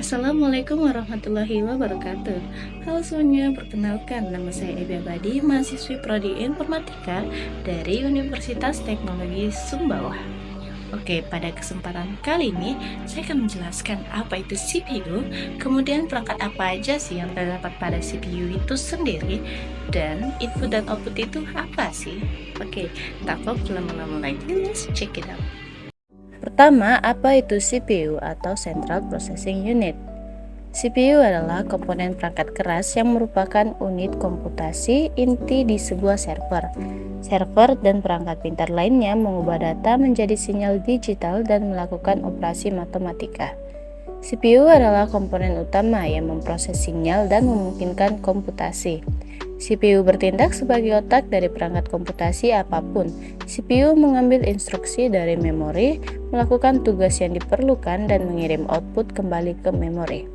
Assalamualaikum warahmatullahi wabarakatuh. Halo semuanya, perkenalkan nama saya Ebi Abadi, mahasiswi Prodi Informatika dari Universitas Teknologi Sumbawa. Oke, pada kesempatan kali ini saya akan menjelaskan apa itu CPU, kemudian perangkat apa aja sih yang terdapat pada CPU itu sendiri, dan input dan output itu apa sih? Oke, tanpa berlama-lama lagi, let's check it out. Pertama, apa itu CPU atau Central Processing Unit? CPU adalah komponen perangkat keras yang merupakan unit komputasi inti di sebuah server. Server dan perangkat pintar lainnya mengubah data menjadi sinyal digital dan melakukan operasi matematika. CPU adalah komponen utama yang memproses sinyal dan memungkinkan komputasi. CPU bertindak sebagai otak dari perangkat komputasi apapun. CPU mengambil instruksi dari memori, melakukan tugas yang diperlukan, dan mengirim output kembali ke memori.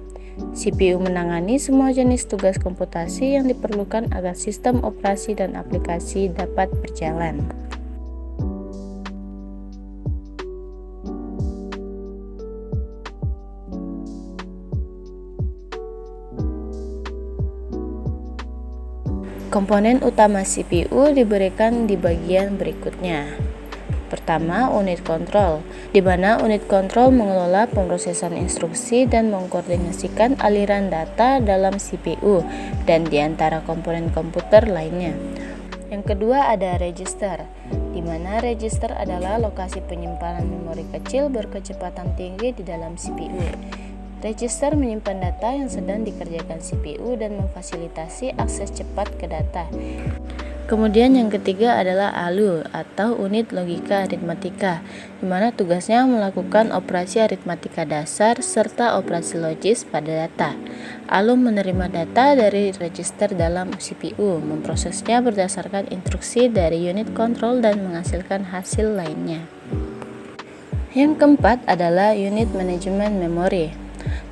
CPU menangani semua jenis tugas komputasi yang diperlukan agar sistem operasi dan aplikasi dapat berjalan. Komponen utama CPU diberikan di bagian berikutnya. Pertama, unit kontrol, di mana unit kontrol mengelola pemrosesan instruksi dan mengkoordinasikan aliran data dalam CPU dan di antara komponen komputer lainnya. Yang kedua ada register, di mana register adalah lokasi penyimpanan memori kecil berkecepatan tinggi di dalam CPU. Register menyimpan data yang sedang dikerjakan CPU dan memfasilitasi akses cepat ke data. Kemudian yang ketiga adalah ALU atau unit logika aritmatika, di mana tugasnya melakukan operasi aritmatika dasar serta operasi logis pada data. ALU menerima data dari register dalam CPU, memprosesnya berdasarkan instruksi dari unit kontrol dan menghasilkan hasil lainnya. Yang keempat adalah unit manajemen memori.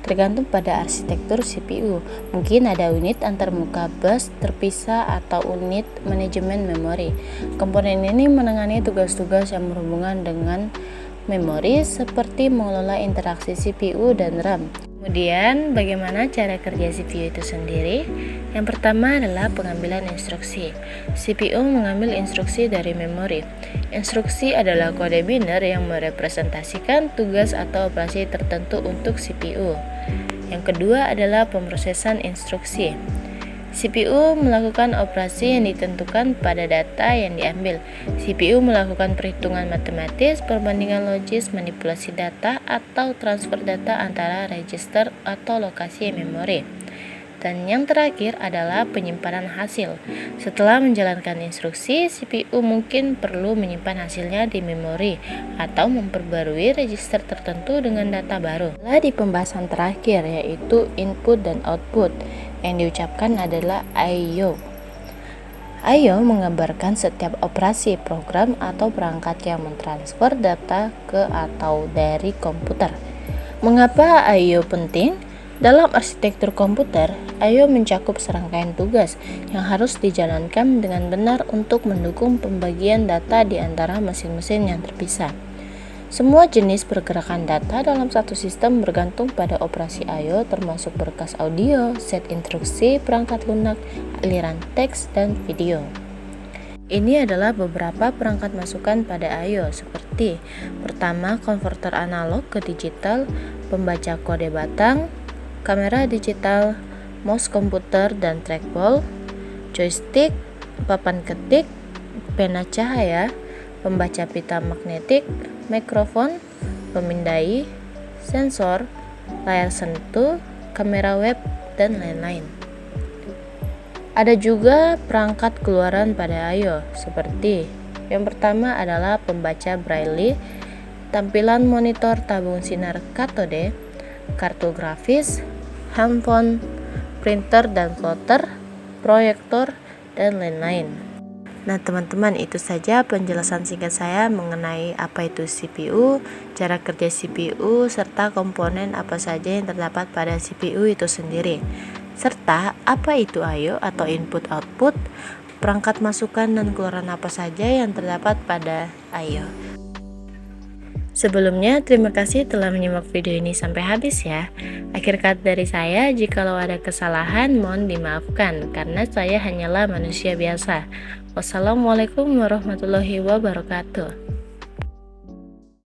Tergantung pada arsitektur CPU, mungkin ada unit antarmuka bus terpisah atau unit manajemen memori. Komponen ini menangani tugas-tugas yang berhubungan dengan memori seperti mengelola interaksi CPU dan RAM. Kemudian, bagaimana cara kerja CPU itu sendiri? Yang pertama adalah pengambilan instruksi. CPU mengambil instruksi dari memori. Instruksi adalah kode biner yang merepresentasikan tugas atau operasi tertentu untuk CPU. Yang kedua adalah pemrosesan instruksi. CPU melakukan operasi yang ditentukan pada data yang diambil. CPU melakukan perhitungan matematis, perbandingan logis, manipulasi data, atau transfer data antara register atau lokasi memori. Dan yang terakhir adalah penyimpanan hasil. Setelah menjalankan instruksi, CPU mungkin perlu menyimpan hasilnya di memori atau memperbarui register tertentu dengan data baru. Setelah di pembahasan terakhir yaitu input dan output, yang diucapkan adalah I/O. I/O menggambarkan setiap operasi program atau perangkat yang mentransfer data ke atau dari komputer. Mengapa I/O penting? Dalam arsitektur komputer, I/O mencakup serangkaian tugas yang harus dijalankan dengan benar untuk mendukung pembagian data di antara mesin-mesin yang terpisah. Semua jenis pergerakan data dalam satu sistem bergantung pada operasi I/O termasuk berkas audio, set instruksi, perangkat lunak, aliran teks, dan video. Ini adalah beberapa perangkat masukan pada I/O seperti pertama, konverter analog ke digital, pembaca kode batang, kamera digital, mouse komputer dan trackball, joystick, papan ketik, pena cahaya, pembaca pita magnetik, mikrofon, pemindai, sensor, layar sentuh, kamera web, dan lain-lain. Ada juga perangkat keluaran pada I/O seperti yang pertama adalah pembaca braille, tampilan monitor tabung sinar katode, kartu grafis, handphone, printer dan plotter, proyektor, dan lain-lain. Nah teman-teman, itu saja penjelasan singkat saya mengenai apa itu CPU, cara kerja CPU, serta komponen apa saja yang terdapat pada CPU itu sendiri, serta apa itu I/O atau input-output, perangkat masukan dan keluaran apa saja yang terdapat pada I/O. Sebelumnya, terima kasih telah menyimak video ini sampai habis ya. Akhir kata dari saya, jikalau ada kesalahan mohon dimaafkan karena saya hanyalah manusia biasa. Wassalamualaikum warahmatullahi wabarakatuh.